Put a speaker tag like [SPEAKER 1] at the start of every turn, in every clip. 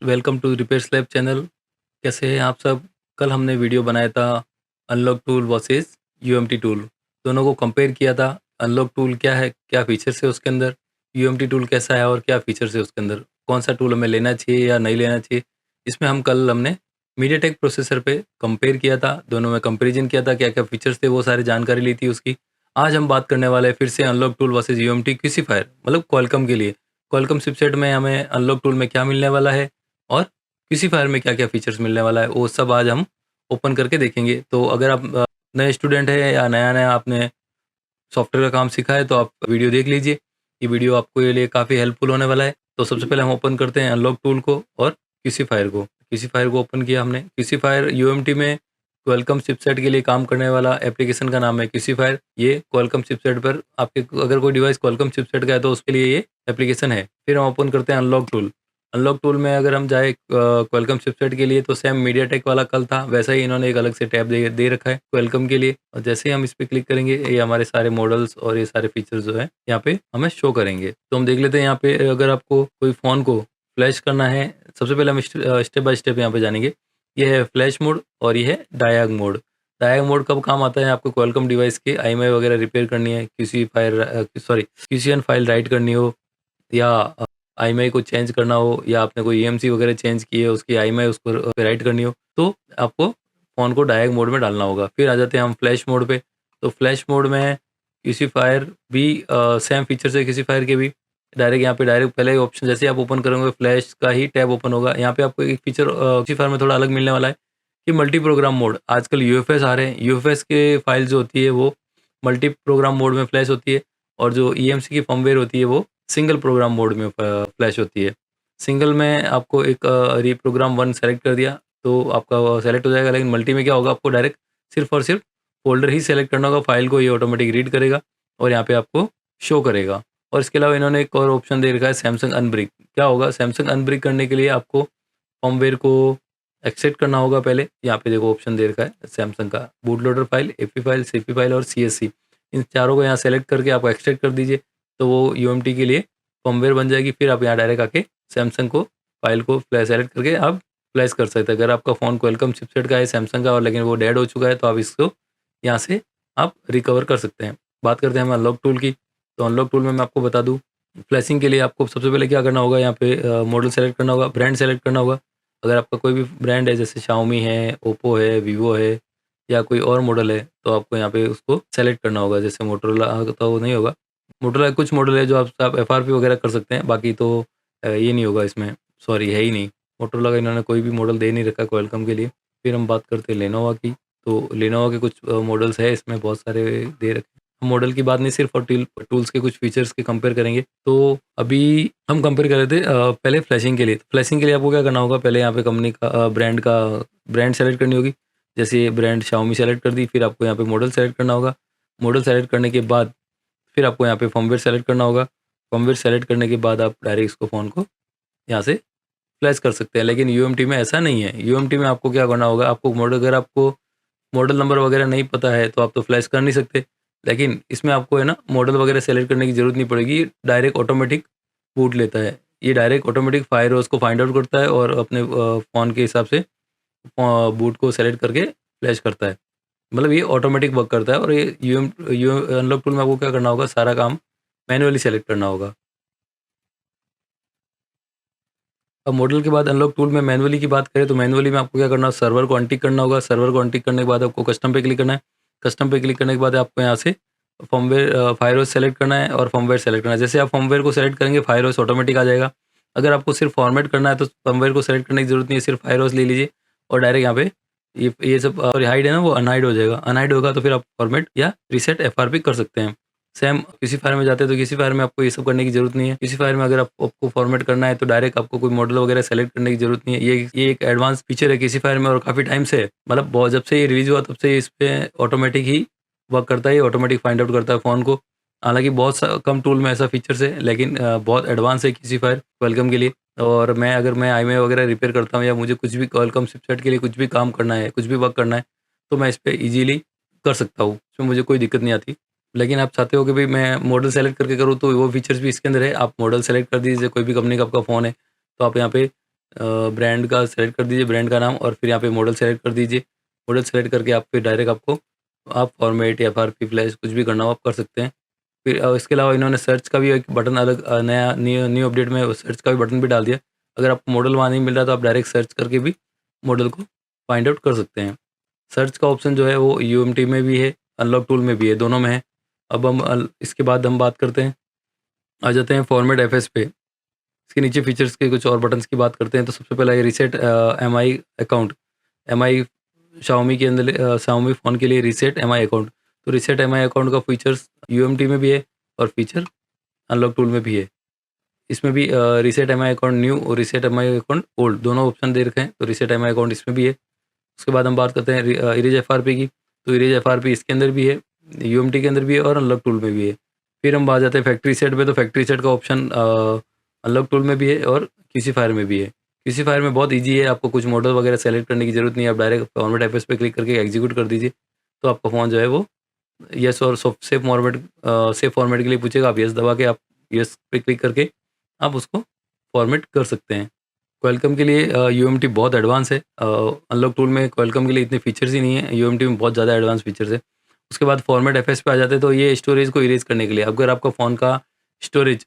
[SPEAKER 1] Welcome to Repairs Lab channel. कैसे हैं आप सब? कल हमने वीडियो बनाया था unlock tool versus UMT tool. दोनों को कंपेयर किया था। अनलॉक टूल क्या है, क्या फीचर्स है उसके अंदर, यूएमटी टूल कैसा है और क्या फीचर्स है उसके अंदर, कौन सा टूल हमें लेना चाहिए या नहीं लेना चाहिए। इसमें हमने मीडियाटेक प्रोसेसर पे कंपेयर किया था, दोनों में कंपेरिजन किया था, क्या क्या फीचर्स थे वो सारी जानकारी ली थी उसकी। आज हम बात करने वाले हैं फिर से अनलॉक टूल वर्सेस यूएमटी क्यूसीफायर, मतलब क्वालकॉम के लिए। क्वालकॉम चिपसेट में हमें अनलॉक टूल में क्या मिलने वाला है और क्यूसीफायर में क्या-क्या फीचर्स मिलने वाला है, वो सब आज हम ओपन करके देखेंगे। तो अगर आप नए स्टूडेंट हैं या नया-नया आपने सॉफ्टवेयर का काम सीखा है तो आप वीडियो देख लीजिए। ये वीडियो आपको ये लिए काफ़ी हेल्पफुल होने वाला है। तो सबसे पहले हम ओपन करते हैं अनलॉक टूल को और क्यूसीफायर को। क्यूसीफायर को ओपन किया हमने। क्यूसीफायर यूएमटी में क्वालकॉम चिपसेट के लिए काम करने वाला एप्लीकेशन का नाम है क्यूसीफायर। ये क्वालकॉम चिपसेट पर आपके अगर कोई डिवाइस क्वालकॉम चिपसेट का है तो उसके लिए ये एप्लीकेशन है। फिर हम ओपन करते हैं अनलॉक टूल। अनलॉक टूल में अगर हम जाए क्वालकॉम चिपसेट के लिए तो सेम मीडियाटेक वाला कल था वैसा ही इन्होंने एक अलग से टैब दे दे रखा है क्वालकॉम के लिए। और जैसे ही हम इस पे क्लिक करेंगे ये हमारे सारे मॉडल्स और ये सारे फीचर्स जो है यहाँ पे हमें शो करेंगे। तो हम देख लेते हैं यहाँ पे अगर आपको कोई फ़ोन को फ्लैश करना है, सबसे पहले हम स्टेप बाय स्टेप यहाँ पे जानेंगे। ये है फ्लैश मोड और ये है डायग मोड। डायग मोड कब काम आता है? आपको क्वालकॉम डिवाइस के आईएमआई वगैरह रिपेयर करनी है, क्यूसीएन फाइल राइट करनी हो या आईएमआई को चेंज करना हो या आपने कोई ईएमसी वगैरह चेंज की है उसकी आईएमआई उसको राइट करनी हो तो आपको फ़ोन को डायग मोड में डालना होगा। फिर आ जाते हैं हम फ्लैश मोड पे। तो फ्लैश मोड में क्यूसीफायर भी सेम फीचर्स है क्यूसीफायर के भी। डायरेक्ट पहले ऑप्शन जैसे ही आप ओपन करोगे फ्लैश का ही टैब ओपन होगा। यहाँ पे आपको एक फीचर क्यूसीफायर में थोड़ा अलग मिलने वाला है कि मल्टी प्रोग्राम मोड। आजकल यूएफएस आ रहे हैं, यूएफएस के फाइल जो होती है वो मल्टी प्रोग्राम मोड में फ्लैश होती है और जो ईएमसी की फर्मवेयर होती है वो सिंगल प्रोग्राम मोड में फ्लैश होती है। सिंगल में आपको एक रीप्रोग्राम 1 सेलेक्ट कर दिया तो आपका वो सेलेक्ट हो जाएगा, लेकिन मल्टी में क्या होगा, आपको डायरेक्ट सिर्फ़ और सिर्फ फ़ोल्डर ही सेलेक्ट करना होगा, फ़ाइल को ये ऑटोमेटिक रीड करेगा और यहाँ पे आपको शो करेगा। और इसके अलावा इन्होंने एक और ऑप्शन दे रखा है सैमसंग अनब्रिक। क्या होगा, सैमसंग अनब्रिक करने के लिए आपको फर्मवेयर को एक्सट्रैक्ट करना होगा पहले। यहाँ पे देखो ऑप्शन दे रखा है सैमसंग का boot loader file, AP file, CP file और सीएससी। इन चारों को यहाँ सेलेक्ट करके आप एक्सट्रैक्ट कर दीजिए तो वो यूएमटी के लिए फर्मवेयर बन जाएगी। फिर आप यहाँ डायरेक्ट आके सैमसंग को फाइल को सेलेक्ट करके आप फ्लैश कर सकते हैं। अगर आपका फ़ोन क्वालकॉम चिपसेट का है सैमसंग का और लेकिन वो डेड हो चुका है तो आप इसको यहाँ से आप रिकवर कर सकते हैं। बात करते हैं हम अनलॉक टूल की। तो अनलॉक टूल में मैं आपको बता दूँ, फ्लैशिंग के लिए आपको सबसे पहले क्या करना होगा, यहाँ पे मॉडल सेलेक्ट करना होगा, ब्रांड सेलेक्ट करना होगा। अगर आपका कोई भी ब्रांड है जैसे शाओमी है, ओप्पो है, वीवो है या कोई और मॉडल है तो आपको यहाँ पे उसको सेलेक्ट करना होगा। जैसे मोटोरोला तो वो नहीं होगा। मोटोरोला कुछ मॉडल है जो आप एफआरपी वगैरह कर सकते हैं, बाकी तो ये नहीं होगा इसमें, सॉरी है ही नहीं। मोटोरोला का इन्होंने कोई भी मॉडल दे नहीं रखा क्वालकॉम के लिए। फिर हम बात करते हैं लेनोवा की। तो लेनोवा के कुछ मॉडल्स है इसमें, बहुत सारे दे रखे हैं। हम मॉडल की बात नहीं सिर्फ और टूल्स के कुछ फीचर्स के कंपेयर करेंगे। तो अभी हम कंपेयर कर रहे थे पहले फ्लैशिंग के लिए। फ्लैशिंग के लिए आपको क्या करना होगा, पहले यहाँ पे कंपनी का ब्रांड सेलेक्ट करनी होगी। जैसे ये ब्रांड शाओमी सेलेक्ट कर दी, फिर आपको यहाँ पे मॉडल सेलेक्ट करना होगा। मॉडल सेलेक्ट करने के बाद फिर आपको यहाँ पे फर्मवेयर सेलेक्ट करना होगा। फर्मवेयर सेलेक्ट करने के बाद आप डायरेक्ट इसको फ़ोन को यहाँ से फ्लैश कर सकते हैं। लेकिन यूएमटी में ऐसा नहीं है। यूएमटी में आपको क्या करना होगा, अगर आपको मॉडल नंबर वगैरह नहीं पता है तो आप तो फ्लैश कर नहीं सकते। लेकिन इसमें आपको है ना मॉडल वगैरह सेलेक्ट करने की ज़रूरत नहीं पड़ेगी, डायरेक्ट ऑटोमेटिक बूट लेता है। ये डायरेक्ट ऑटोमेटिक फायरओएस को फाइंड आउट करता है और अपने फ़ोन के हिसाब से बूट को सेलेक्ट करके फ्लैश करता है। मतलब ये ऑटोमेटिक वर्क करता है और ये यू अनलॉक टूल में आपको क्या करना होगा, सारा काम मैनुअली सेलेक्ट करना होगा। अब मॉडल के बाद अनलॉक टूल में मैनुअली की बात करें तो मैनुअली में आपको क्या करना है, सर्वर को अनटिक करना होगा। सर्वर को अनटिक करने के बाद आपको कस्टम पे क्लिक करना है। कस्टम पे क्लिक करने के बाद आपको यहाँ से फर्मवेयर फायरओएस सेलेक्ट करना है और फर्मवेयर सेलेक्ट करना है। जैसे आप फर्मवेयर को सेलेक्ट करेंगे फायरओएस ऑटोमेटिक आ जाएगा। अगर आपको सिर्फ फॉर्मेट करना है तो फर्मवेयर को सेलेक्ट करने की जरूरत नहीं है, सिर्फ फायरओएस ले लीजिए और डायरेक्ट यहाँ पे ये सब सॉरी हाइड है ना, वो अनहाइड हो जाएगा। अनहाइड होगा तो फिर आप फॉर्मेट या रीसेट एफआरपी कर सकते हैं। सेम किसी फायर में जाते हैं तो किसी फायर में आपको ये सब करने की जरूरत नहीं है। किसी फायर में अगर आपको फॉर्मेट करना है तो डायरेक्ट आपको कोई मॉडल वगैरह सेलेक्ट करने की जरूरत नहीं है। ये एक एडवांस फीचर है किसी फायर में और काफ़ी टाइम से है, मतलब बहुत जब से ये रिलीज हुआ तब से इस पे ऑटोमेटिक ही वर्क करता है, ऑटोमेटिक फाइंड आउट करता है फ़ोन को। हालांकि बहुत कम टूल में ऐसा फीचर्स है, लेकिन बहुत एडवांस है किसी फायर वेलकम के लिए। और अगर मैं आईएमआई वगैरह रिपेयर करता हूँ या मुझे कुछ भी वेलकम चिपसेट के लिए कुछ भी काम करना है, कुछ भी वर्क करना है तो मैं इस पर ईजिली कर सकता हूँ, इसमें मुझे कोई दिक्कत नहीं आती। लेकिन आप चाहते हो कि भाई मैं मॉडल सेलेक्ट करके करूँ तो वो फीचर्स भी इसके अंदर है। आप मॉडल सेलेक्ट कर दीजिए, कोई भी कंपनी का आपका फ़ोन है तो आप यहाँ पे ब्रांड का सेलेक्ट कर दीजिए, ब्रांड का नाम, और फिर यहाँ पे मॉडल सेलेक्ट कर दीजिए। मॉडल सेलेक्ट करके आप फिर डायरेक्ट आपको आप फॉर्मेट या एफआरपी फ्लैश कुछ भी करना हो आप कर सकते हैं। फिर इसके अलावा इन्होंने सर्च का भी एक बटन अलग नया न्यू न्यू अपडेट में सर्च का भी बटन भी डाल दिया। अगर आपको मॉडल वहाँ नहीं मिल रहा तो आप डायरेक्ट सर्च करके भी मॉडल को फाइंड आउट कर सकते हैं। सर्च का ऑप्शन जो है वो यूएमटी में भी है, अनलॉक टूल में भी है, दोनों में है। अब हम इसके बाद हम बात करते हैं, आ जाते हैं फॉर्मेट एफएस पे। इसके नीचे फीचर्स के कुछ और बटन्स की बात करते हैं। तो सबसे पहला ये reset MI account. MI Xiaomi के अंदर शाओमी फ़ोन के लिए रीसेट एमआई अकाउंट। तो रीसेट एमआई अकाउंट का फीचर्स यूएमटी में भी है और फीचर अनलॉक टूल में भी है। इसमें भी रीसेट एमआई अकाउंट न्यू और रीसेट एमआई अकाउंट ओल्ड दोनों ऑप्शन दे रखे हैं। तो रीसेट एमआई अकाउंट इसमें भी है। उसके बाद हम बात करते हैं इरेज एफआरपी की। तो इरेज एफआरपी इसके अंदर भी है, यूएमटी के अंदर भी है और अनलॉक टूल में भी है। फिर हम बात जाते हैं फैक्ट्री सेट पे। तो फैक्ट्री सेट का ऑप्शन अनलॉक टूल में भी है और किसी फायर में भी है। किसी फायर में बहुत ईजी है, आपको कुछ मॉडल वगैरह सेलेक्ट करने की जरूरत नहीं है। आप डायरेक्ट फॉर्मेट एफएस पे क्लिक करके एग्जीक्यूट कर दीजिए, तो आपका फ़ोन जो है वो यस और सेफ फॉर्मेट के लिए पूछेगा। आप यस दबा के आप यस पे क्लिक करके आप उसको फॉर्मेट कर सकते हैं। क्वालकॉम के लिए यूएमटी बहुत एडवांस है। अनलॉक टूल में क्वालकॉम के लिए इतने फीचर्स ही नहीं है, यूएमटी में बहुत ज़्यादा एडवांस फीचर्स है। उसके बाद फॉर्मेट एफएस पे आ जाते हैं। तो ये स्टोरेज को इरेज करने के लिए, अगर आपका फ़ोन का स्टोरेज,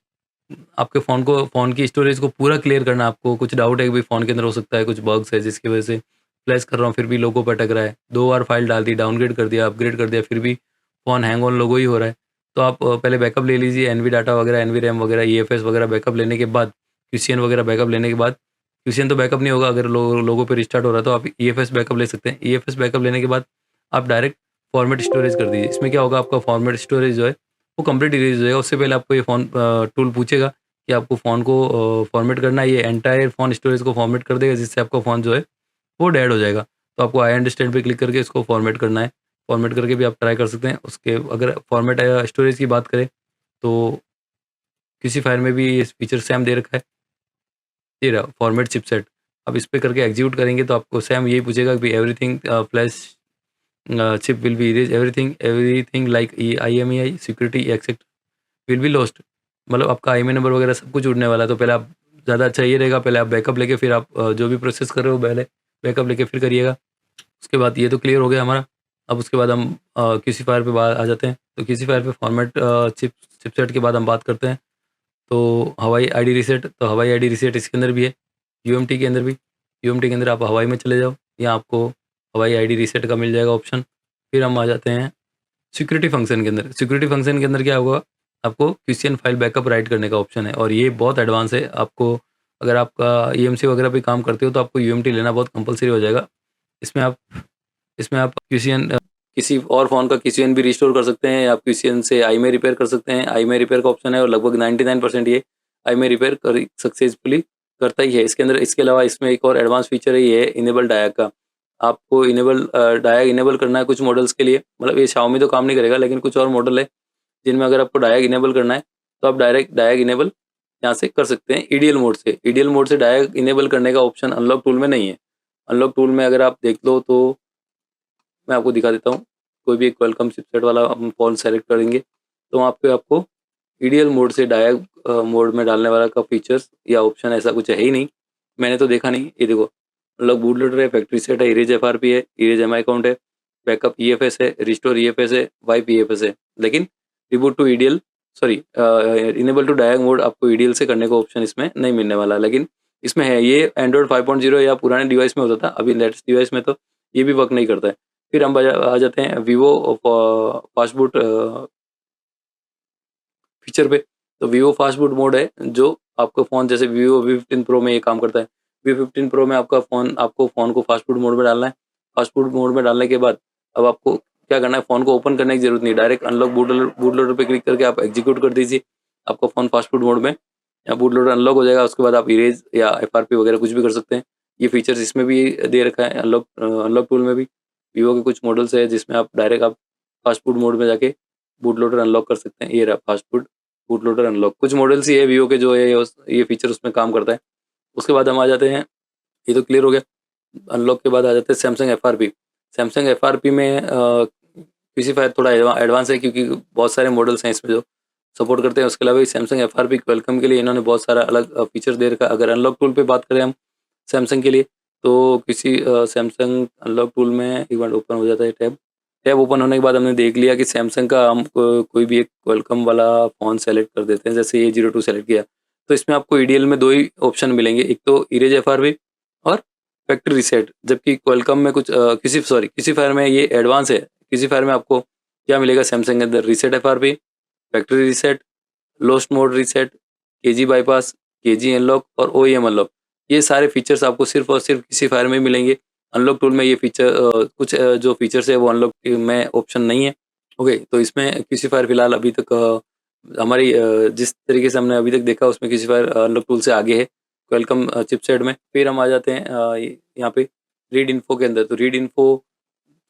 [SPEAKER 1] आपके फ़ोन की स्टोरेज को पूरा क्लियर करना, आपको कुछ डाउट है कि भाई फ़ोन के अंदर हो सकता है कुछ बग्स है जिसकी वजह से फ्लैश कर रहा हूँ फिर भी लोगो पे अटक रहा है, 2 बार फाइल डाल दी, डाउनग्रेड कर दिया, अपग्रेड कर दिया, फिर भी फ़ोन हैंग ऑन लोगो ही हो रहा है। तो आप पहले बैकअप ले लीजिए, एनवी डाटा वगैरह, एनवी रैम वगैरह, ईएफएस वगैरह बैकअप लेने के बाद, क्यूसीएन वगैरह बैकअप लेने के बाद, क्यूसीएन तो बैकअप नहीं होगा अगर लोगों पे रिस्टार्ट हो रहा है, तो आप ईएफएस बैकअप ले सकते हैं। ईएफएस बैकअप लेने के बाद आप डायरेक्ट फॉर्मेट स्टोरेज कर दीजिए। इसमें क्या होगा, आपका फॉर्मेट स्टोरेज जो है वो कंप्लीट इरेज हो जाएगा। उससे पहले आपको ये फ़ोन टूल पूछेगा कि आपको फ़ोन को फॉर्मेट करना है, ये एंटायर फ़ोन स्टोरेज को फॉर्मेट कर देगा, जिससे आपका फ़ोन जो है वो डेड हो जाएगा। तो आपको आई अंडरस्टैंड पे क्लिक करके इसको फॉर्मेट करना है। फॉर्मेट करके भी आप ट्राई कर सकते हैं। उसके अगर फॉर्मेट स्टोरेज की बात करें तो किसी फाइल में भी इस फीचर सेम दे रखा है, ये रहा फॉर्मेट चिपसेट। अब इस पे करके एग्जीक्यूट करेंगे तो आपको सेम यही पूछेगा कि everything flash chip will be erase, everything like IMEI security except will be lost. मतलब आपका आईएमई नंबर वगैरह सब कुछ उड़ने वाला है। तो पहले आप, ज़्यादा अच्छा ये रहेगा, पहले आप बैकअप लेके फिर आप जो भी प्रोसेस कर रहे हो पहले बैकअप लेके फिर करिएगा। उसके बाद ये तो क्लियर हो गया हमारा। अब उसके बाद हम किसी फायर पे आ जाते हैं। तो किसी फायर पे फॉर्मेट चिपसेट के बाद हम बात करते हैं तो हवाई आईडी रीसेट। तो हवाई आईडी रीसेट इसके अंदर भी है, यूएमटी के अंदर भी। यूएमटी के अंदर आप हवाई में चले जाओ, यहाँ आपको हवाई आईडी रीसेट का मिल जाएगा ऑप्शन। फिर हम आ जाते हैं सिक्योरिटी फंक्शन के अंदर। सिक्योरिटी फंक्शन के अंदर क्या होगा, आपको क्यूसीएन फाइल बैकअप राइट करने का ऑप्शन है, और ये बहुत एडवांस है। आपको अगर आपका ईएमसी वगैरह पे काम करते हो तो आपको यूएमटी लेना बहुत कंपलसरी हो जाएगा। इसमें आप क्यूसीएन किसी और फ़ोन का क्यूसीएन भी रिस्टोर कर सकते हैं, या आप क्यूसीएन से आई में रिपेयर कर सकते हैं। आई में रिपेयर का ऑप्शन है और लगभग 99% ये आई में रिपेयर कर सक्सेसफुली करता ही है। इसके अंदर, इसके अलावा इसमें एक और एडवांस फीचर है, ये है इनेबल डायग का। आपको डायग इनेबल करना है कुछ मॉडल्स के लिए। मतलब ये शाओमी तो काम नहीं करेगा, लेकिन कुछ और मॉडल है जिनमें अगर आपको डायग इनेबल करना है तो आप डायरेक्ट डायग इनेबल यहाँ से कर सकते हैं ईडीएल मोड से। ईडीएल मोड से डायग इनेबल करने का ऑप्शन अनलॉक टूल में नहीं है। अनलॉक टूल में अगर आप देख लो तो मैं आपको दिखा देता हूँ। कोई भी एक वेलकम चिपसेट वाला हम फ़ोन सेलेक्ट करेंगे तो वहाँ पे आपको ईडीएल मोड से डायग मोड में डालने वाला का फीचर्स या ऑप्शन ऐसा कुछ है ही नहीं, मैंने तो देखा नहीं। ये देखो, मतलब बूट लोडर है, फैक्ट्री सेट है, इरेज एफआरपी है, इरेज एमआई अकाउंट है, बैकअप ईएफएस है, रिस्टोर ईएफएस है, वाइप ईएफएस है, लेकिन reboot to EDL sorry enable to diag mode आपको ईडीएल से करने का ऑप्शन इसमें नहीं मिलने वाला। लेकिन इसमें है, ये एंड्रॉइड 5.0 या पुराने डिवाइस में होता था, अभी लेटेस्ट डिवाइस में तो ये भी वर्क नहीं करता है। फिर हम आ जाते हैं वीवो फास्टबूट फीचर पे। तो वीवो फास्टबूट मोड है जो आपका फ़ोन, जैसे वीवो V15 प्रो में ये काम करता है। V15 प्रो में आपको फ़ोन को फास्टबूट मोड में डालना है। फास्टबूट मोड में डालने के बाद अब आपको क्या करना है, फ़ोन को ओपन करने की जरूरत नहीं, डायरेक्ट अनलॉक बूट लोडर पे क्लिक करके आप एग्जीक्यूट कर दीजिए। आपका फ़ोन फास्टबूट मोड में या बूट लोडर अनलॉक हो जाएगा। उसके बाद आप इरेज या एफआरपी वगैरह कुछ भी कर सकते हैं। ये फीचर्स इसमें भी दे रखा है अनलॉक टूल में भी। वीवो के कुछ मॉडल्स है जिसमें आप डायरेक्ट आप फास्टबूट मोड में जाके बूट लोडर अनलॉक कर सकते हैं। ये रहा फास्टबूट बूट लोडर अनलॉक। कुछ मॉडल्स ही है वीवो के जो है ये फीचर उसमें काम करता है। उसके बाद हम आ जाते हैं, ये तो क्लियर हो गया। अनलॉक के बाद आ जाते हैं सैमसंग एफआरपी। सैमसंग एफआरपी में पीसी फायर थोड़ा एडवांस है, क्योंकि बहुत सारे मॉडल्स हैं इसमें जो सपोर्ट करते हैं। उसके अलावा सैमसंग एफआरपी वेलकम के लिए इन्होंने बहुत सारा अलग फीचर दे रखा है। अगर अनलॉक टूल पे बात करें हम, सैमसंग के लिए। तो किसी सैमसंग अनलॉक टूल में एक बार ओपन हो जाता है टैब। टैब ओपन होने के बाद हमने देख लिया कि सैमसंग का हम कोई भी एक क्वालकॉम वाला फ़ोन सेलेक्ट कर देते हैं, जैसे A02 सेलेक्ट किया। तो इसमें आपको ईडीएल में 2 ही ऑप्शन मिलेंगे, एक तो इरेज एफआरबी और फैक्ट्री रीसेट। जबकि क्वालकॉम में कुछ किसी फायर में ये एडवांस है। किसी फायर में आपको क्या मिलेगा सैमसंग के अंदर, reset FRB, factory reset, lost mode reset, KG bypass, KG unlock और ओईएम अनलॉक। ये सारे फीचर्स आपको सिर्फ और सिर्फ किसी फायर में मिलेंगे। अनलॉक टूल में ये फीचर कुछ जो फीचर्स है वो अनलॉक में ऑप्शन नहीं है। ओके, तो इसमें किसी फायर फिलहाल अभी तक हमारी जिस तरीके से हमने अभी तक देखा उसमें किसी फायर अनलॉक टूल से आगे है क्वालकॉम चिपसेट में। फिर हम आ जाते हैं यहाँ पे रीड इन्फो के अंदर। तो रीड इन्फो,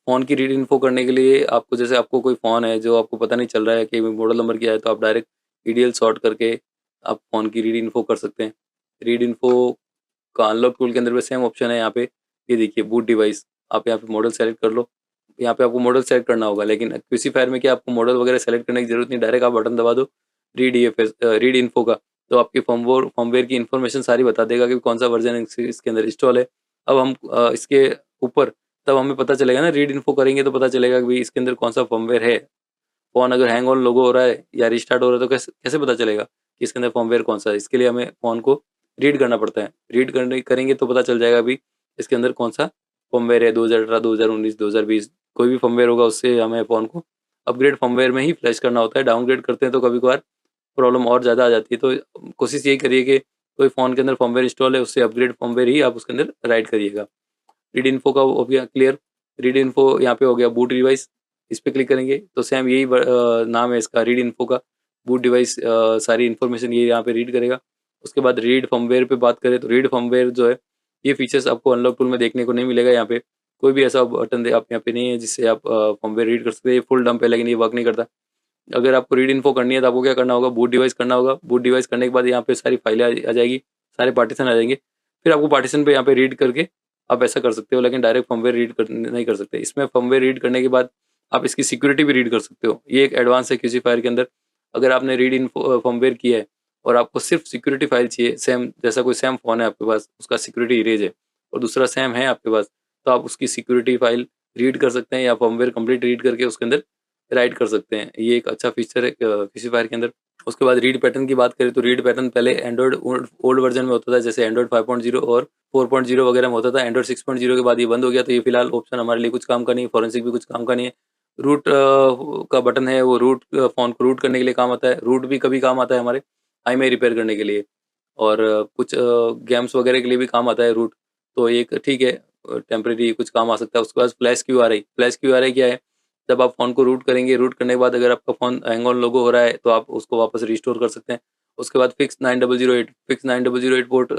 [SPEAKER 1] फ़ोन की रीड इन्फो करने के लिए आपको, जैसे आपको कोई फ़ोन है जो आपको पता नहीं चल रहा है कि मॉडल नंबर क्या है, तो आप डायरेक्ट ईडीएल सॉर्ट करके आप फ़ोन की रीड इन्फो कर सकते हैं। रीड इन्फो का अनलॉक टूल के अंदर भी सेम ऑप्शन है यहाँ पे। ये देखिए बूट डिवाइस, आप यहाँ पे मॉडल सेलेक्ट कर लो। यहाँ पे आपको मॉडल सेलेक्ट करना होगा, लेकिन किसी फायर में क्या आपको मॉडल वगैरह सेलेक्ट करने की जरूरत नहीं, डायरेक्ट आप बटन दबा दो रीड इन्फो का, तो आपकी फर्मवेयर की इन्फॉर्मेशन सारी बता देगा कि कौन सा वर्जन इसके अंदर इंस्टॉल है। अब हम इसके ऊपर तब हमें पता चलेगा ना, रीड इन्फो करेंगे तो पता चलेगा कि भाई इसके अंदर कौन सा फर्मवेयर है। फ़ोन अगर हैंग ऑन लोगो हो रहा है या रिस्टार्ट हो रहा है तो कैसे कैसे पता चलेगा कि इसके अंदर फर्मवेयर कौन सा है। इसके लिए हमें फ़ोन को रीड करना पड़ता है। रीड करने करेंगे तो पता चल जाएगा अभी इसके अंदर कौन सा फर्मवेयर है, 2018, 2019, 2020 कोई भी फर्मवेयर होगा उससे हमें फ़ोन को अपग्रेड फर्मवेयर में ही फ्लैश करना होता है। डाउनग्रेड करते हैं तो कभी-कभार प्रॉब्लम और ज़्यादा आ जाती है। तो कोशिश यही करिए कि कोई फ़ोन के अंदर फर्मवेयर इंस्टॉल है उससे अपग्रेड फर्मवेयर ही आप उसके अंदर राइट करिएगा। रीड इन्फो का हो गया क्लियर। रीड इन्फो यहाँ पे हो गया बूट डिवाइस, इस पे क्लिक करेंगे तो सेम यही नाम है इसका रीड इन्फो का। बूट डिवाइस सारी इन्फॉर्मेशन ये यहाँ पे रीड करेगा। उसके बाद रीड फर्मवेयर पे बात करें तो रीड फर्मवेयर जो है, ये फीचर्स आपको अनलॉक टूल में देखने को नहीं मिलेगा। यहाँ पे कोई भी ऐसा बटन दे आप यहाँ पे नहीं है जिससे आप फर्मवेयर रीड कर सकते हैं। ये फुल डंप है लेकिन ये वर्क नहीं करता। अगर आपको रीड इन्फो करनी है तो आपको क्या करना होगा, बूट डिवाइस करना होगा। बूट डिवाइस करने के बाद यहाँ पे सारी फाइलें आ जाएगी, सारे पार्टीशन आ जाएंगे। फिर आपको पार्टीशन पे यहाँ पे रीड करके आप ऐसा कर सकते हो, लेकिन डायरेक्ट फर्मवेयर रीड कर नहीं कर सकते। इसमें फर्मवेयर रीड करने के बाद आप इसकी सिक्योरिटी भी रीड कर सकते हो। ये एक एडवांस है किसी फायर के अंदर। अगर आपने रीड इन्फो फर्मवेयर किया है और आपको सिर्फ सिक्योरिटी फाइल चाहिए, सेम जैसा कोई सेम फ़ोन है आपके पास, उसका सिक्योरिटी इरेज है और दूसरा सेम है आपके पास, तो आप उसकी सिक्योरिटी फाइल रीड कर सकते हैं या फर्मवेयर कंप्लीट रीड करके उसके अंदर राइट कर सकते हैं। ये एक अच्छा फीचर है किसी फायर के अंदर। उसके बाद रीड पैटर्न की बात करें तो रीड पैटर्न पहले एंड्रॉइड ओल्ड वर्जन में होता था, जैसे एंड्रॉइड 5.0 और 4.0 वगैरह में होता था। एंड्रॉइड 6.0 के बाद ये बंद हो गया, तो ये फिलहाल ऑप्शन हमारे लिए कुछ काम का नहीं है। फॉरेंसिक भी कुछ काम का नहीं है। रूट का बटन है, वो रूट फ़ोन को रूट करने के लिए काम आता है। रूट भी कभी काम आता है हमारे iMEI रिपेयर करने के लिए और कुछ गेम्स वगैरह के लिए भी काम आता है रूट। तो एक ठीक है, टेम्परेरी कुछ काम आ सकता है। उसके बाद फ्लैश क्यूआरआई। फ्लैश क्यूआरआई क्या है? जब आप फ़ोन को रूट करेंगे, रूट करने के बाद अगर आपका फ़ोन हैंग ऑन लोगो हो रहा है तो आप उसको वापस रिस्टोर कर सकते हैं। उसके बाद फिक्स 9008 पोर्ट,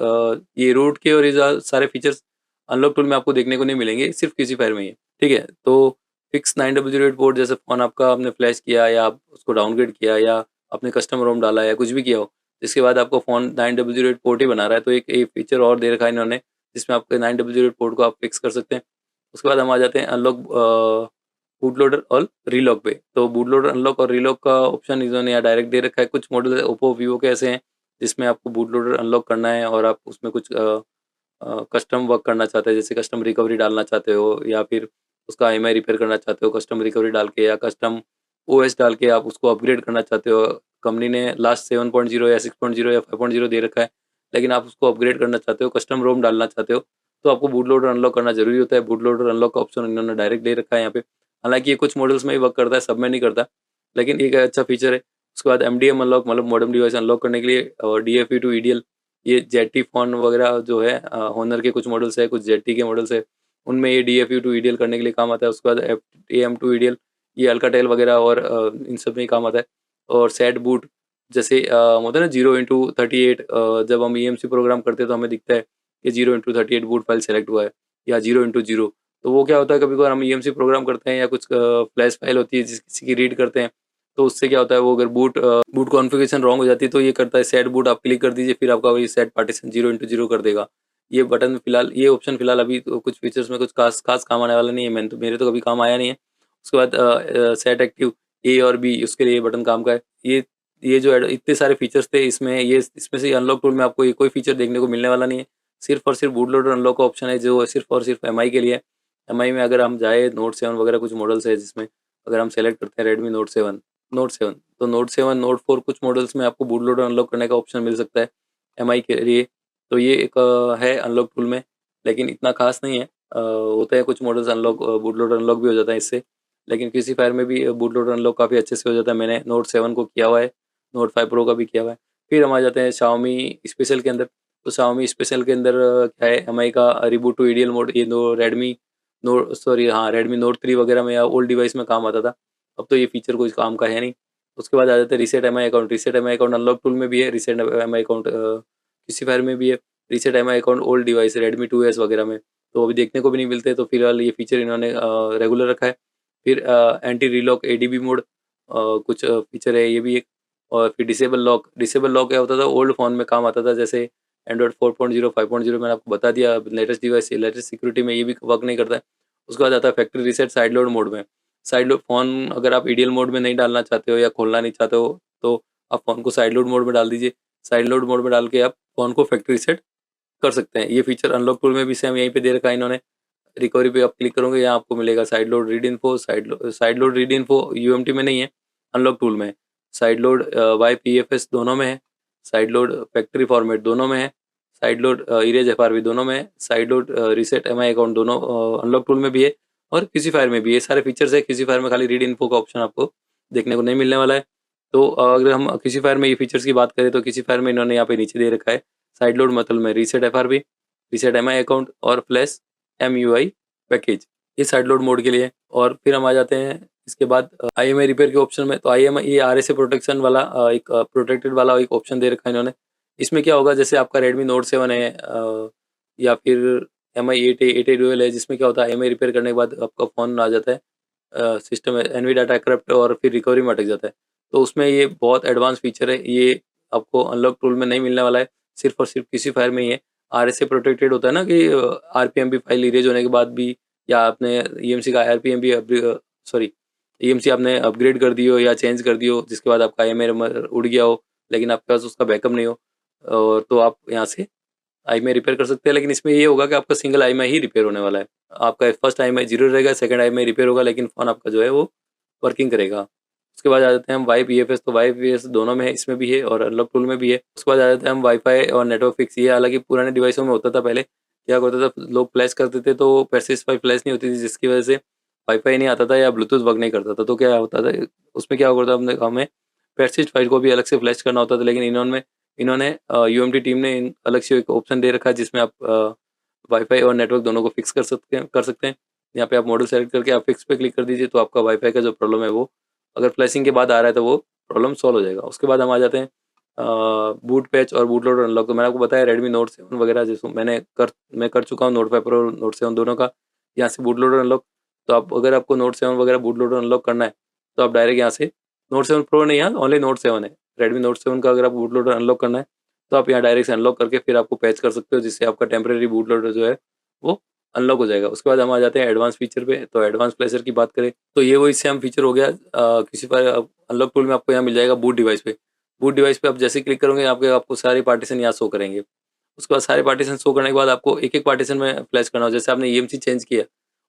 [SPEAKER 1] ये रूट के और ये सारे फीचर्स अनलॉक टूल में आपको देखने को नहीं मिलेंगे, सिर्फ किसी फायर में ही है। ठीक है, तो फिक्स 9008 पोर्ट, जैसे फ़ोन आपका आपने फ्लैश किया या आप उसको डाउनग्रेड किया या आपने कस्टम रोम डाला या कुछ भी किया हो, जिसके बाद आपका फ़ोन 9008 पोर्ट ही बना रहा है, तो एक फीचर और दे रखा है इन्होंने जिसमें आपके 9008 पोर्ट को आप फिक्स कर सकते हैं। उसके बाद हम आ जाते हैं अनलॉक बूट लोडर और रीलॉक पे। तो बूट लोडर, अनलॉक और रीलॉक का ऑप्शन इन्होंने यहाँ डायरेक्ट दे रखा है। कुछ मॉडल ओप्पो, वीवो के ऐसे हैं जिसमें आपको बूट लोडर अनलॉक करना है और आप उसमें कुछ कस्टम वर्क करना चाहते हैं, जैसे कस्टम रिकवरी डालना चाहते हो या फिर उसका आईएमआई रिपेयर करना चाहते हो कस्टम रिकवरी डाल के, या कस्टम ओएस डाल के आप उसको अपग्रेड करना चाहते हो। कंपनी ने लास्ट 7.0 या 6.0 या 5.0 दे रखा है, लेकिन आप उसको अपग्रेड करना चाहते हो, कस्टम रोम डालना चाहते हो, तो आपको बूट लोडर अनलॉक करना ज़रूरी होता है। बूट लोडर अनलॉक का ऑप्शन इन्होंने डायरेक्ट दे रखा है यहाँ पे। हालाँकि ये कुछ मॉडल्स में ही वर्क करता है, सब में नहीं करता, लेकिन एक अच्छा फीचर है। उसके बाद एमडीएम अनलॉक, मतलब मॉडेम डिवाइस अनलॉक करने के लिए, और डीएफई टू ईडीएल, ये जेटी फ़ोन वगैरह जो है, होनर के कुछ मॉडल्स है, कुछ जेटी के मॉडल्स है, उनमें ये डीएफई टू ईडीएल करने के लिए काम आता है। उसके बाद एम टू ईडीएल, ये अल्काटेल वगैरह और इन सब में ही काम आता है। और सेट बूट, जैसे होता है ना 0x38, जब हम ईएमसी प्रोग्राम करते हैं तो हमें दिखता है कि 0x38 बूट फाइल सेलेक्ट हुआ है या 0x0। तो वो क्या होता है, कभी कभार हम ईएमसी प्रोग्राम करते हैं या कुछ फ्लैश फाइल होती है जिस किसी की रीड करते हैं, तो उससे क्या होता है, वो अगर बूट कॉन्फ़िगरेशन रॉन्ग हो जाती है तो ये करता है सेट बूट, आप क्लिक कर दीजिए, फिर आपका वही सेट पार्टीशन 0x0 कर देगा। ये बटन फिलहाल, ये ऑप्शन फिलहाल अभी तो कुछ फीचर्स में कुछ खास काम आने वाला नहीं है। मेरे तो कभी काम आया नहीं है। उसके बाद सेट एक्टिव ए और बी, उसके लिए ये बटन काम का है। ये जो इतने सारे फीचर्स थे इसमें, ये इसमें से अनलॉक टूल में आपको ये कोई फीचर देखने को मिलने वाला नहीं है। सिर्फ और सिर्फ बूट लोडर अनलॉक का ऑप्शन है जो सिर्फ और सिर्फ एमआई के लिए है। एमआई में अगर हम जाए नोट 7 वगैरह कुछ मॉडल्स है जिसमें अगर हम सेलेक्ट करते हैं रेडमी नोट 7 तो नोट 7 नोट 4 कुछ मॉडल्स में आपको बूट लोडर अनलॉक करने का ऑप्शन मिल सकता है एमआई के लिए। तो ये एक है अनलॉक टूल में, लेकिन इतना खास नहीं है। होते हैं कुछ models unlock boot loader unlock भी हो जाता है इससे, लेकिन किसी फायर में भी बूट लोडर अनलॉक काफ़ी अच्छे से हो जाता है। मैंने नोट 7 को किया हुआ है, नोट 5 प्रो का भी किया हुआ है। फिर हम आ जाते हैं Xiaomi स्पेशल के अंदर। तो Xiaomi स्पेशल के अंदर क्या है, एमआई का रिबूट टू ईडीएल मोड, ये दो रेडमी नोट 3 वगैरह में या ओल्ड डिवाइस में काम आता था। अब तो ये फीचर कोई काम का है नहीं। उसके बाद आ जाते हैं reset MI account unlock tool में भी है, रीसेट एमआई अकाउंट किसी फायर में भी है, reset MI account old device Redmi 2S वगैरह में तो अभी देखने को भी नहीं मिलते, तो फिलहाल ये फीचर इन्होंने रेगुलर रखा है। फिर एंटी रीलॉक एडीबी मोड कुछ फीचर है ये भी एक। और फिर डिसेबल लॉक क्या होता था, ओल्ड फ़ोन में काम आता था, जैसे एंड्रॉइड 4.0 5.0 मैंने आपको बता दिया। लेटेस्ट डिवाइस लेटेस्ट सिक्योरिटी में ये भी वर्क नहीं करता है। उसके बाद आता है factory reset side load mode में। साइड लोड फ़ोन अगर आप ईडीएल मोड में नहीं डालना चाहते हो या खोलना नहीं चाहते हो तो आप फ़ोन को साइड लोड मोड में डाल दीजिए। साइड लोड मोड में डाल के आप फ़ोन को फैक्ट्री रीसेट कर सकते हैं। ये फीचर अनलॉक टूल में भी सेम यहीं पे दे रखा है इन्होंने। रिकवरी पे आप क्लिक करोगे, यहाँ आपको मिलेगा side load read info UMT में नहीं है, अनलॉक टूल में है। साइड लोड वाईपीएफएस दोनों में है, साइड लोड फैक्ट्री फॉर्मेट दोनों में है, साइड लोड इरेज एफआरवी दोनों में है, side load reset MI account दोनों अनलॉक टूल में भी है और किसी फायर में भी ये सारे फीचर्स है। किसी फायर में खाली रीड इन्फो का ऑप्शन आपको देखने को नहीं मिलने वाला है। तो अगर हम किसी फायर में ये फीचर्स की बात करें तो किसी फायर में इन्होंने यहाँ पे नीचे दे रखा है साइड लोड मतलब में रीसेट एफआरवी, रीसेट एमआई अकाउंट और फ्लैश एमयूआई पैकेज, ये साइड लोड मोड के लिए है। और फिर हम आ जाते हैं इसके बाद आईएमआई रिपेयर के ऑप्शन में। तो आईएमआई ये आरएसए प्रोटेक्शन वाला एक प्रोटेक्टेड वाला एक ऑप्शन दे रखा है इन्होंने। इसमें क्या होगा, जैसे आपका रेडमी नोट 7 है या फिर MI 8 है, 8 डुअल है, जिसमें क्या होता है आईएमआई रिपेयर करने के बाद आपका फ़ोन आ जाता है सिस्टम में एनवी डाटा करप्ट और फिर रिकवरी में अटक जाता है। तो उसमें ये बहुत एडवांस फीचर है, ये आपको अनलॉक टूल में नहीं मिलने वाला है, सिर्फ़ और सिर्फ किसी फायर में ही है। आरएसए प्रोटेक्टेड होता है ना कि आरपीएमबी फाइल इरेज होने के बाद भी या आपने ईएमसी का आरपीएमबी सॉरी ईएमसी आपने अपग्रेड कर दी हो या चेंज कर दी हो, जिसके बाद आपका आईएमआई उड़ गया हो, लेकिन आपके पास उसका बैकअप नहीं हो, और तो आप यहाँ से आईएमआई रिपेयर कर सकते हैं। लेकिन इसमें ये होगा कि आपका सिंगल आईएमआई ही रिपेयर होने वाला है। आपका फर्स्ट आईएमआई 0 रहेगा, सेकंड आईएमआई रिपेयर होगा, लेकिन फ़ोन आपका जो है वो वर्किंग करेगा। उसके बाद आ जाते हैं हम वाई पीएफएस। तो वाई पीएफएस दोनों में है, इसमें भी है और अनलॉक टूल में भी है। उसके बाद आ जाते हैं हम वाईफाई और नेटवर्क फिक्स। ये हालांकि पुराने डिवाइसों में होता था पहले, क्या होता था लोग फ्लैश करते थे तो persist फाइल फ्लैश नहीं होती थी, जिसकी वजह से वाईफाई नहीं आता था या ब्लूटूथ वर्क नहीं करता था। तो क्या होता था उसमें, क्या होता था हमें persist फाइल को भी अलग से फ्लैश करना होता था। लेकिन इन्होंने यूएमटी टीम ने अलग से एक ऑप्शन दे रखा है जिसमें आप वाईफाई और नेटवर्क दोनों को फिक्स कर सकते हैं। यहाँ पे आप मॉडल सेलेक्ट करके आप फिक्स पे क्लिक कर दीजिए, तो आपका वाईफाई का जो प्रॉब्लम है वो अगर फ्लैशिंग के बाद आ रहा है तो वो प्रॉब्लम सॉल्व हो जाएगा। उसके बाद हम आ जाते हैं बूट पैच और बूट लोडर अनलॉक। तो मैंने आपको बताया रेडमी नोट 7 वगैरह जिसको मैं कर चुका हूँ, नोट 5 प्रो नोट 7 दोनों का यहाँ से बूट लोडर अनलॉक। तो आप अगर आपको नोट 7 वगैरह बूट लोडर अनलॉक करना है तो आप डायरेक्ट यहाँ से नोट 7 प्रो नहीं, यहाँ ओनली नोट 7 है, रेडमी नोट 7 का अगर आप बूट लोडर अनलॉक करना है तो आप यहाँ डायरेक्ट से अनलॉक करके फिर आपको पैच कर सकते हो, जिससे आपका टेम्प्रेरी बूट लोडर जो है वो अनलॉक हो जाएगा। उसके बाद हम आ जाते हैं एडवांस फीचर पे। तो एडवांस प्लेसर की बात करें तो ये वही सेम फीचर हो गया। किसी पर अनलॉक टूल में आपको यहाँ मिल जाएगा बूट डिवाइस पे। बूट डिवाइस पे आप जैसे ही क्लिक करोगे आपको सारे पार्टीशन यहाँ शो करेंगे। उसके बाद सारे पार्टीशन शो करने के बाद आपको एक एक पार्टीशन में फ्लैश करना हो। जैसे आपने ईएमसी चेंज किया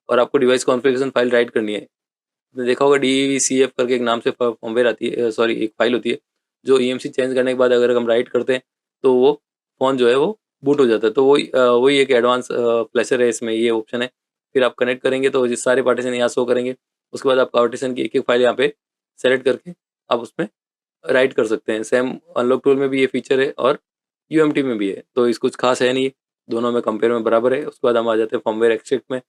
[SPEAKER 1] और आपको डिवाइस कॉन्फ़िगरेशन फाइल राइट करनी है, आपने देखा होगा DEVCF करके एक नाम से फॉर्मवेयर आती है, सॉरी एक फाइल होती है, जो ईएमसी चेंज करने के बाद अगर हम राइट करते हैं तो वो फ़ोन जो है वो बूट हो जाता है। तो वही एक एडवांस प्लेसर है, इसमें ये ऑप्शन है। फिर आप कनेक्ट करेंगे तो ये सारे पार्टीशन यहाँ शो करेंगे। उसके बाद आप पार्टीशन की एक-एक फाइल यहाँ पे सेलेक्ट करके आप उसमें राइट कर सकते हैं। सेम अनलॉक टूल में भी ये फीचर है और यूएमटी में भी है, तो इस कुछ खास है नहीं, दोनों में कंपेयर में बराबर है। उसके बाद हम आ जाते हैं फर्मवेयर एक्सट्रैक्ट में।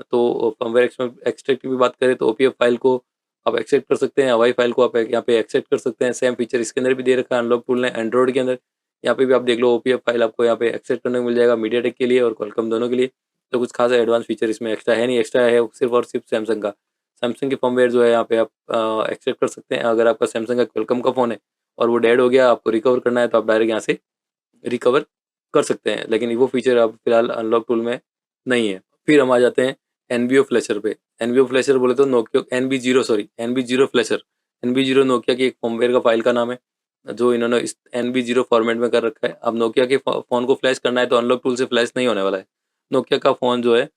[SPEAKER 1] तो फर्मवेयर एक्सट्रैक्ट की भी बात करें तो ओपीएफ फाइल को आप एक्सट्रैक्ट कर सकते हैं, हवाई फाइल को आप यहाँ पे एक्सट्रैक्ट कर सकते हैं। सेम फीचर इसके अंदर भी दे रखा है अनलॉक टूल ने एंड्रॉइड के अंदर। यहाँ पे भी आप देख लो ओपीएफ फाइल आपको यहाँ पे एक्सट्रैक्ट करने को मिल जाएगा, मीडियाटेक के लिए और क्वालकॉम दोनों के लिए। तो कुछ खास एडवांस फीचर इसमें एक्स्ट्रा है नहीं, एक्स्ट्रा है सिर्फ और सिर्फ सैमसंग का। सैमसंग की फर्मवेयर जो है यहाँ पे आप एक्सट्रैक्ट कर सकते हैं। अगर आपका सैमसंग का क्वालकॉम का फ़ोन है और वो डेड हो गया, आपको रिकवर करना है तो आप डायरेक्ट यहाँ से रिकवर कर सकते हैं, लेकिन वो फीचर अब फिलहाल अनलॉक टूल में नहीं है। फिर हम आ जाते हैं एनबीओ फ्लैशर पे। एनबीओ फ्लैशर बोले तो Nokia NB zero flasher. NB zero Nokia की एक फर्मवेयर का फाइल का नाम है। जो इन्होंने इस NB0 फॉर्मेट में कर रखा है। अब नोकिया के फ़ोन को फ्लैश करना है तो अनलॉक टूल से फ्लैश नहीं होने वाला है। नोकिया का फ़ोन जो है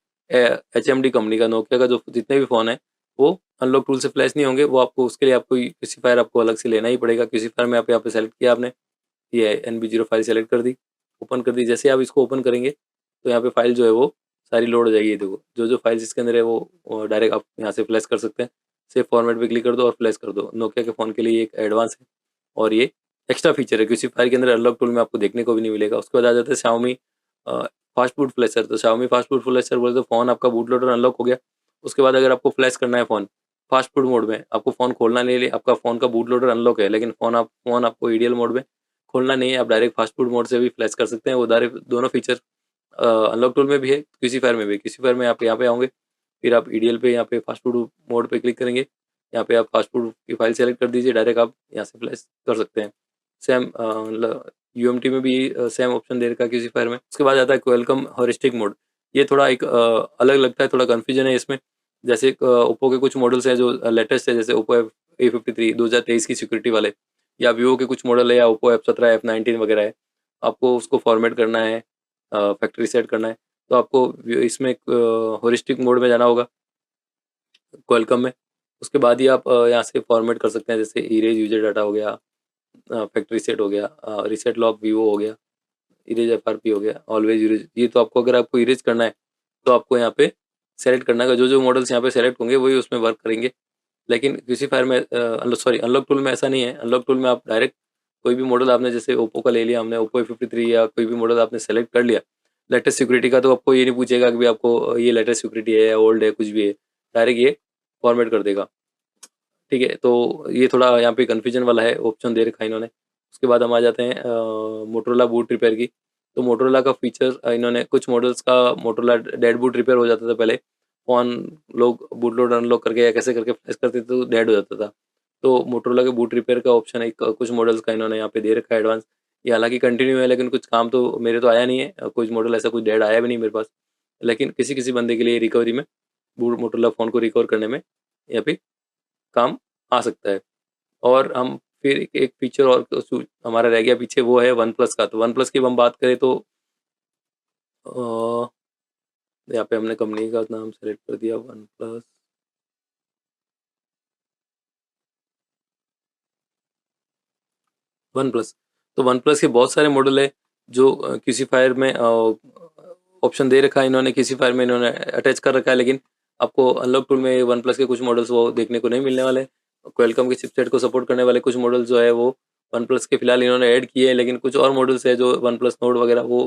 [SPEAKER 1] HMD कंपनी का, नोकिया का जो जितने भी फ़ोन है वो अनलॉक टूल से फ्लैश नहीं होंगे। वो आपको उसके लिए आपको क्यूसीफायर आपको अलग से लेना ही पड़ेगा। क्यूसीफायर में आप यहाँ पे सेलेक्ट किया आपने, ये NB0 फाइल सेलेक्ट कर दी, ओपन कर दी। जैसे आप इसको ओपन करेंगे तो यहाँ पे फाइल जो है वो सारी लोड हो जाएगी। ये देखो जो फाइल्स इसके अंदर है वो डायरेक्ट आप यहाँ से फ्लैश कर सकते हैं। सेव फॉर्मेट पे क्लिक कर दो और फ्लैश कर दो। नोकिया के फ़ोन के लिए एक एडवांस है और ये एक्स्ट्रा फीचर है, किसी फाइल के अंदर अनलॉक टूल में आपको देखने को भी नहीं मिलेगा। उसके बाद आ जाता है Xiaomi फास्ट बूट फ्लैशर। तो Xiaomi फास्ट बूट फ्लैशर बोले तो फ़ोन आपका बूट लोडर अनलॉक हो गया। उसके बाद अगर आपको फ्लैश करना है फ़ोन फास्ट बूट मोड में, आपको फ़ोन खोलना नहीं है, आपका फ़ोन का बूट लोडर अनलॉक है लेकिन फ़ोन आपको ईडीएल मोड में खोलना नहीं है, आप डायरेक्ट फास्ट फूड मोड से भी फ्लैश कर सकते हैं। वो डायरेक्ट दोनों फीचर अनलॉक टूल में भी है, क्यूसीफायर में भी। क्यूसीफायर में आप यहाँ पे आओगे, फिर आप ईडीएल पे यहाँ पे फास्ट फूड मोड पे क्लिक करेंगे। यहाँ पे आप फास्ट फूड की फाइल सेलेक्ट कर दीजिए, डायरेक्ट आप यहाँ से फ्लैश कर सकते हैं। सेम यूएमटी में भी सेम ऑप्शन दे रखा है क्यूसीफायर में। उसके बाद आता है क्वेलकम हॉरिस्टिक मोड। ये थोड़ा एक अलग लगता है, थोड़ा कन्फ्यूजन है इसमें। जैसे ओप्पो के कुछ मॉडल्स हैं जो लेटेस्ट है, जैसे ओप्पो A53 2023 की सिक्योरिटी वाले, या वीवो के कुछ मॉडल है, या ओप्पो F17 F19 वगैरह है। आपको उसको फॉर्मेट करना है, फैक्ट्री सेट करना है, तो आपको इसमें हॉरिस्टिक मोड में जाना होगा क्वेलकम में। उसके बाद ही आप यहाँ से फॉर्मेट कर सकते हैं, जैसे इरेज यूजर डाटा हो गया, फैक्ट्री सेट हो गया, रीसेट लॉक वीवो हो गया, इरेज एफआरपी हो गया, ऑलवेज इरेज। ये तो आपको अगर आपको इरेज करना है तो आपको यहाँ पे सेलेक्ट करना है। जो मॉडल्स यहाँ पे सेलेक्ट होंगे वही उसमें वर्क करेंगे। लेकिन किसी फायर में सॉरी अनलॉक टूल में ऐसा नहीं है। अनलॉक टूल में आप डायरेक्ट कोई भी मॉडल आपने, जैसे ओप्पो का ले लिया हमने, ओप्पो A53 या कोई भी मॉडल आपने सेलेक्ट कर लिया लेटेस्ट सिक्योरिटी का, तो आपको ये नहीं पूछेगा कि भाई आपको ये लेटेस्ट सिक्योरिटी है या ओल्ड है, कुछ भी है, डायरेक्ट ये फॉर्मेट कर देगा। ठीक है, तो ये थोड़ा यहाँ पे कन्फ्यूजन वाला है, ऑप्शन दे रखा है इन्होंने। उसके बाद हम आ जाते हैं मोटरोला बूट रिपेयर की। तो मोटरोला का फीचर इन्होंने कुछ मॉडल्स का, मोटरोला डेड बूट रिपेयर हो जाता था पहले। फ़ोन लोग बूट लोड अनलॉक करके या कैसे करके फ्लैश करते थे तो डेड हो जाता था। तो मोटरोला के बूट रिपेयर का ऑप्शन एक कुछ मॉडल्स का इन्होंने यहाँ पे दे रखा है एडवांस। ये हालाँकि कंटिन्यू है, लेकिन कुछ काम तो मेरे तो आया नहीं है। कुछ मॉडल ऐसा कुछ डेड आया भी नहीं मेरे पास। लेकिन किसी-किसी बंदे के लिए रिकवरी में, बूट मोटरोला फ़ोन को रिकवर करने में यहाँ पे काम आ सकता है। और हम फिर एक फीचर और हमारा रह गया पीछे, वो है वन प्लस का। तो वन प्लस की हम बात करें तो यहाँ पे हमने कंपनी का नाम सेलेक्ट कर दिया, वन प्लस। वन प्लस, तो वन प्लस के बहुत सारे मॉडल है जो किसी फायर में ऑप्शन दे रखा है इन्होंने, किसी फायर में इन्होंने अटैच कर रखा है, लेकिन आपको अनलॉक टूल में वन प्लस के कुछ मॉडल्स वो देखने को नहीं मिलने वाले। क्वेलकम के चिपसेट को सपोर्ट करने वाले कुछ मॉडल जो है वो वन प्लस के फिलहाल इन्होंने ऐड किए हैं, लेकिन कुछ और मॉडल्स है जो वन प्लस नोट वगैरह वो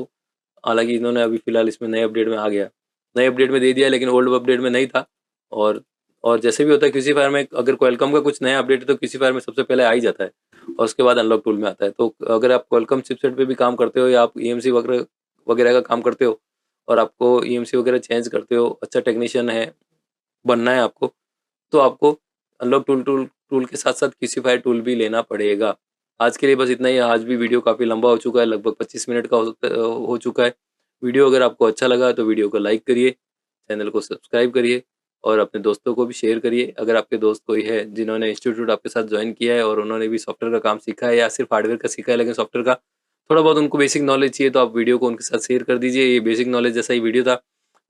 [SPEAKER 1] हालांकि इन्होंने अभी फिलहाल इसमें नए अपडेट में आ गया, नए अपडेट में दे दिया, लेकिन ओल्ड अपडेट में नहीं था। और और जैसे भी होता है किसी फायर में, अगर क्वेलकम का कुछ नया अपडेट है तो किसी फायर में सबसे पहले आ ही जाता है और उसके बाद अनलॉक टूल में आता है। तो अगर आप क्वालकॉम चिपसेट पे भी काम करते हो, या आप ईएमसी वगैरह वगैरह का काम करते हो और आपको ईएमसी वगैरह चेंज करते हो, अच्छा टेक्नीशियन है, बनना है आपको, तो आपको अनलॉक टूल टूल टूल के साथ साथ क्यूसीफाई टूल भी लेना पड़ेगा। आज के लिए बस इतना ही। आज भी वीडियो काफ़ी लंबा हो चुका है, लगभग 25 मिनट का हो चुका है। वीडियो अगर आपको अच्छा लगा तो वीडियो को लाइक करिए, चैनल को सब्सक्राइब करिए और अपने दोस्तों को भी शेयर करिए। अगर आपके दोस्त कोई है जिन्होंने इंस्टीट्यूट आपके साथ ज्वाइन किया है और उन्होंने भी सॉफ्टवेयर का काम सीखा है या सिर्फ हार्डवेयर का सीखा है, लेकिन सॉफ्टवेयर का थोड़ा बहुत उनको बेसिक नॉलेज चाहिए, तो आप वीडियो को उनके साथ शेयर कर दीजिए। ये बेसिक नॉलेज जैसा ही वीडियो था।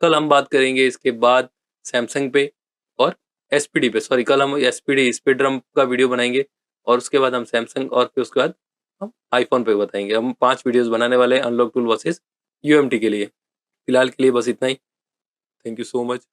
[SPEAKER 1] कल हम बात करेंगे इसके बाद सैमसंग पे और एसपीडी पे। सॉरी, कल हम एसपीडी स्पीड ड्रम का वीडियो बनाएंगे और उसके बाद हम सैमसंग, और फिर उसके बाद हम आईफोन पे बताएंगे। हम 5 वीडियोस बनाने वाले हैं अनलॉक टूल वर्सेस यूएमटी के लिए। फिलहाल के लिए बस इतना ही। Thank you so much.